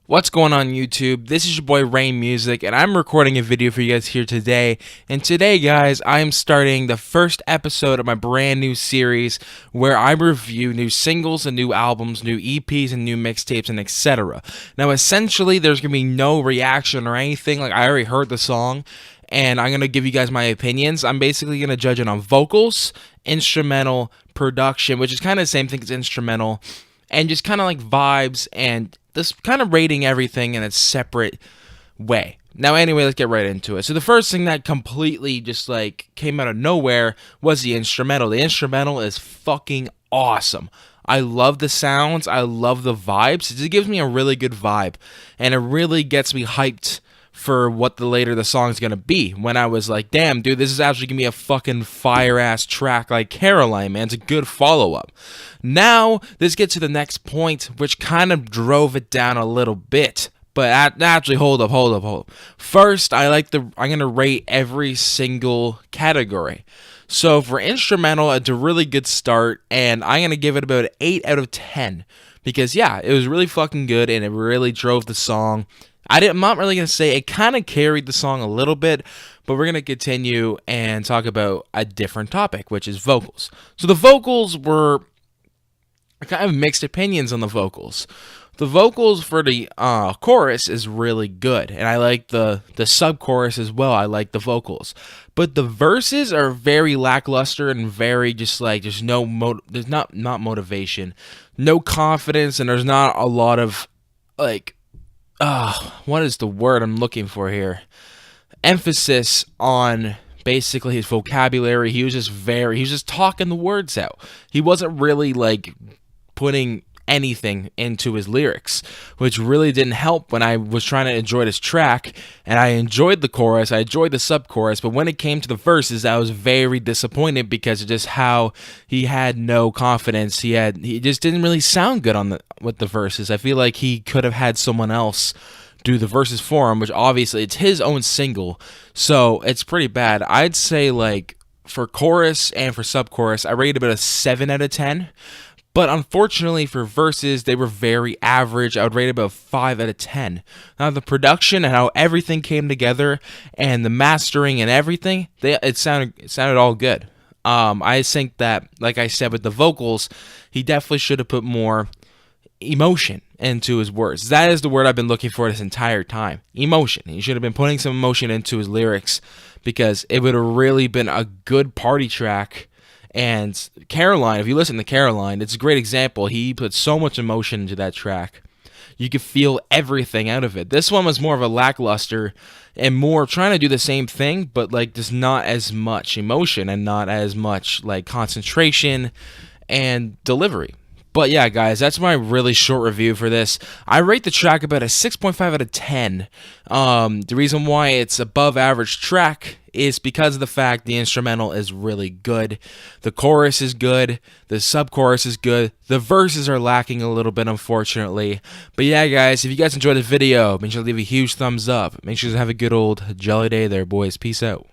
What's going on YouTube? This is your boy Rain Music, and I'm recording a video for you guys here today. And today, guys, I'm starting the first episode of my brand new series where I review new singles and new albums, new EPs and new mixtapes, and etc. Now, essentially, there's gonna be no reaction or anything. Like, I already heard the song, and I'm gonna give you guys my opinions. I'm basically gonna judge it on vocals, instrumental, production, which is kind of the same thing as instrumental, and just kind of like vibes and this kind of rating everything in a separate way. Now, anyway, let's get right into it. So the first thing that completely just like came out of nowhere was the instrumental. The instrumental is fucking awesome. I love the sounds. I love the vibes. It just gives me a really good vibe, and it really gets me hyped for what the song's gonna be. When I was like, damn, dude, this is actually gonna be a fucking fire ass track like Caroline, man. It's a good follow up. Now, this gets to the next point, which kind of drove it down a little bit. But actually, hold up. First, I'm gonna rate every single category. So for instrumental, it's a really good start, and I'm gonna give it about an 8 out of 10 because yeah, it was really fucking good, and it really drove the song. I'm not really going to say it kind of carried the song a little bit, but we're going to continue and talk about a different topic, which is vocals. So the vocals were kind of mixed opinions on the vocals. The vocals for the chorus is really good, and I like the sub-chorus as well. I like the vocals. But the verses are very lackluster and very just like there's not motivation, no confidence, and there's not a lot of like what is the word I'm looking for here? Emphasis on basically his vocabulary. He was just talking the words out. He wasn't really like putting anything into his lyrics, which really didn't help when I was trying to enjoy this track. And I enjoyed the chorus, I enjoyed the sub-chorus, but when it came to the verses, I was very disappointed because of just how he had no confidence. He just didn't really sound good with the verses. I feel like he could have had someone else do the verses for him, which obviously it's his own single, so it's pretty bad. I'd say like for chorus and for sub-chorus, I rated about a 7 out of 10. But unfortunately for verses, they were very average. I would rate about 5 out of 10. Now the production and how everything came together and the mastering and everything, it sounded all good. I think that, like I said with the vocals, he definitely should have put more emotion into his words. That is the word I've been looking for this entire time. Emotion. He should have been putting some emotion into his lyrics because it would have really been a good party track. And Caroline, if you listen to Caroline, it's a great example. He put so much emotion into that track. You could feel everything out of it. This one was more of a lackluster and more trying to do the same thing, but like there's not as much emotion and not as much like concentration and delivery. But yeah, guys, that's my really short review for this. I rate the track about a 6.5 out of 10. The reason why it's above average track is because of the fact the instrumental is really good. The chorus is good. The sub-chorus is good. The verses are lacking a little bit, unfortunately. But yeah, guys, if you guys enjoyed the video, make sure to leave a huge thumbs up. Make sure to have a good old jelly day there, boys. Peace out.